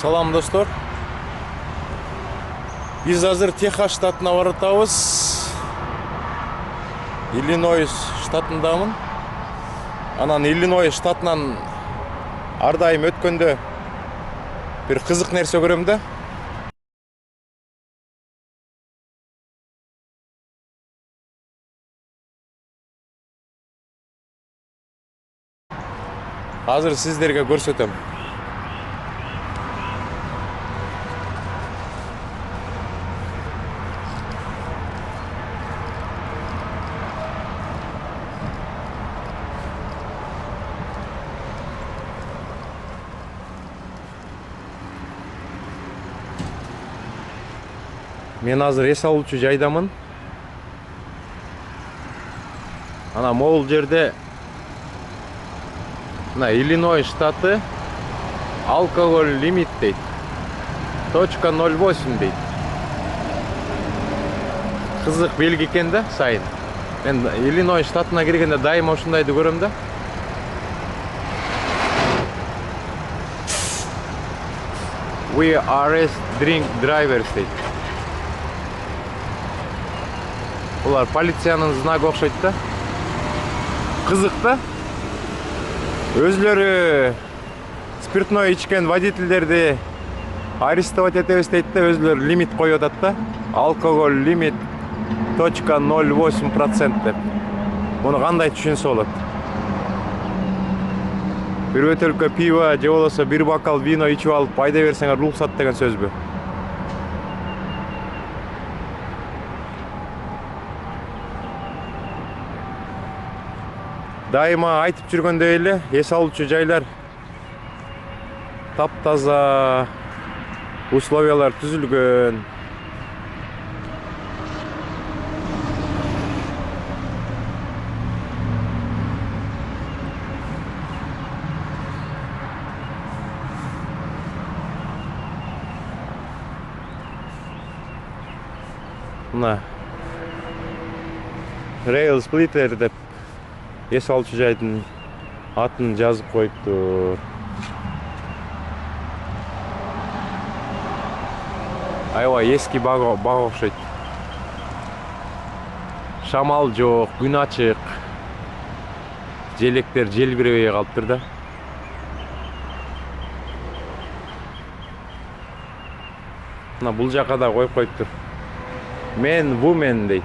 Салам достор. Биз азыр Техас штатына баратабыз. Иллинойс штатындамын. Анан Иллинойс штатынан ар дайым өткөндө бир кызык нерсе көрөм да. Азыр сиздерге көрсөтөм. Мен азыр эс алуучу жайдамын. Ана могул жерде Иллинойс штаты алкоголь лимит дейт. .08 дейт. Кызык белги экен да сайын. Мен Иллинойс штатына киргенде дайыма ушундайды көрөм да. We arrest drink drivers дейт. Олар полициянын знагы окшойт да. Кызык да. Өзлөрү спиртной ичкен водительдерди арестовать этебиз дейт да, өзлөрү лимит коюп атат да. Алкоголь лимит .08% деп. Муну кандай түшүнсө болот? Бир бөтөлкө пиво же болбосо бир бокал вино ичип алып айда берсеңер рухсат деген сөзбү? Дайыма айтып жүргөндөй эле, эс алуучу жайлар таптаза, условиялар түзүлгөн. Мына Rail Splitter деп эс алуучу жайдын атын жазып коюпту. Аябай эски бага окшойт. Шамал жок, күн ачык. Желектер желбиребей калыптыр да. Мына бул жака да коюп коюптур. Men woman дейт.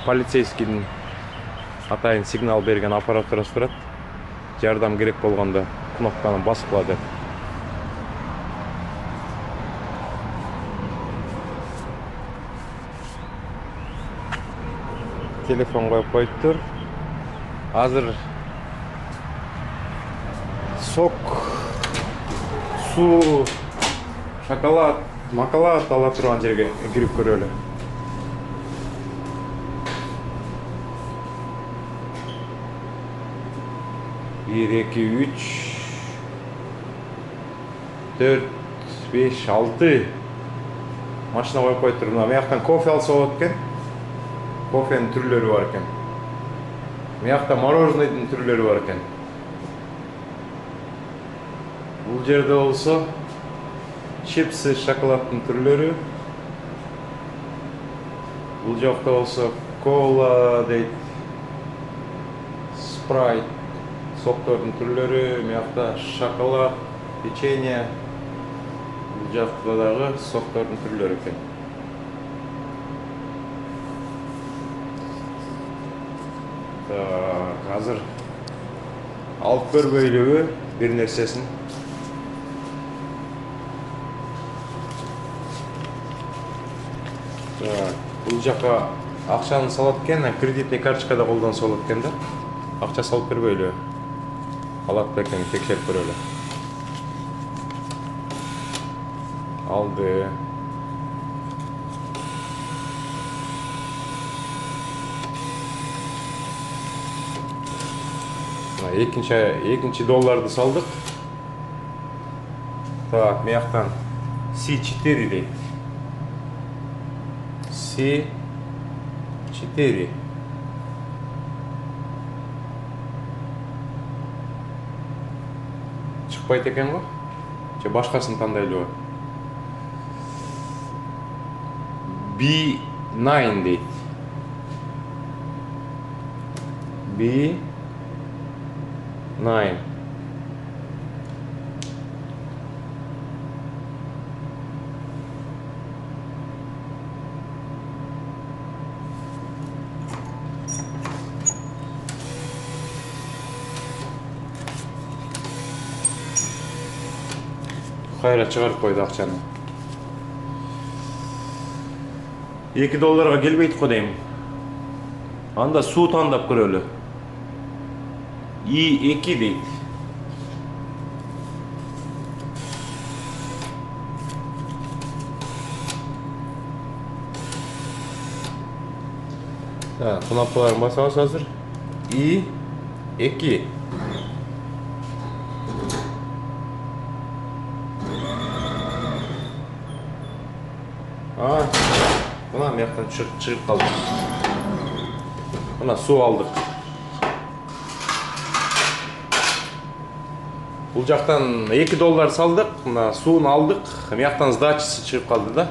Полицейскийдин атайын сигнал берген аппаратурасы турат. Жардам керек болгондо кнопканы баскыла деп. Телефон коюп коюптур. Азыр сок, суу, шоколад, макалат ала турган жерге кирип көрөлү. 1, 2, 3, 4, 5, 6 машина коюп коюптур. Мыяктан кофе алса болот экен. Кофенин түрлөрү бар экен. Мыякта мороженойдун түрлөрү бар экен. Бул жерде болсо чипсы, шоколаддын түрлөрү. Бул жакта болсо кола дейт, спрайт, соктордун түрлөрү. Мыякта шоколад, печенье. Бул жакта дагы соктордун түрлөрү экен. Азыр алып көрбөйлүбү бир нерсесин. Бул жака акчаны салат экен, кредитный карточкада колдонсо болот экен да. Акча салып көрбөйлү. Алат бекен, текшерип көрөлү. Алды. Экинчи долларды салдык. Так, мыяктан C4 дейт. C4. Чыкпайт экен го? же башкасын тандайлыбы? B9 дейт. B9. Кайра чыгарып койду акчаны. $2 келбейт го дейм. Анда суу тандап көрөлү. I2 дейт. Кнопкаларын басабыз азыр. I2. Мына мияктан чыгып калды. Мына суу алдык. Бул жактан $2 салдык, мына сууну алдык. Мияктан сдачасы чыгып калды да.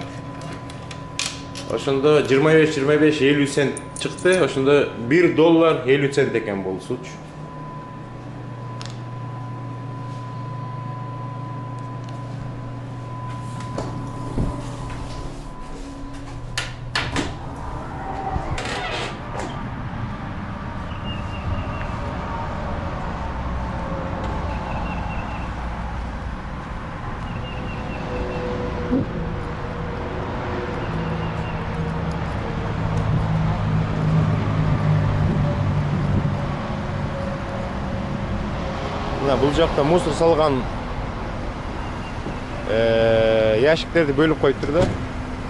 Ошондо 25-50 цент чыкты. Ошондо $1.50 экен бул суучу. Бул жакта мусор салган ящиктерди бөлүп коюптур да.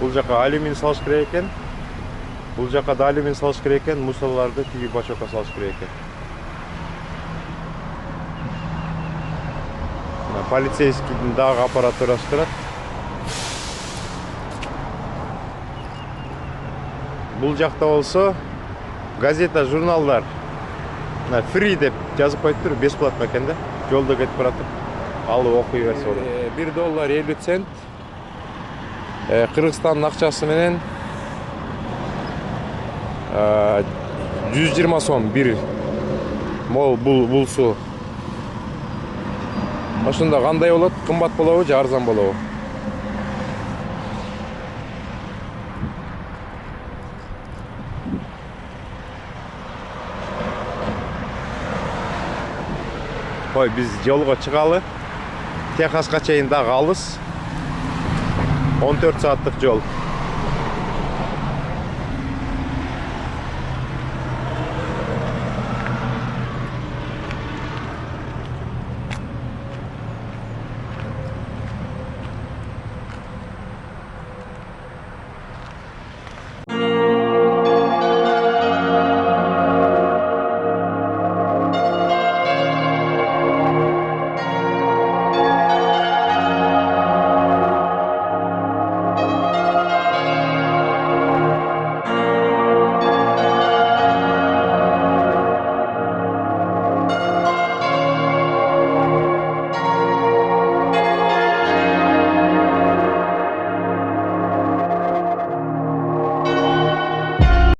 Бул жака алюминий салыш керек экен. Бул жака да алюминий салыш керек экен. Мусорларды тиги бачокко салыш керек экен. Полицейскийдин дагы аппаратурасы турат. Бул жакта болсо газета, журналдар free деп жазып коюптур, бесплатно экен да. Жолдо кетип баратып, алып окуй берсе болот. $1.50. Кыргызстандын акчасы менен 120 сом бир мол бул суу. Ошондо кандай болот? Кымбат болобу же арзан болобу? Ой, биз жолго чыгалы. Техаска чейин дагы алыс. 14 сааттык жол.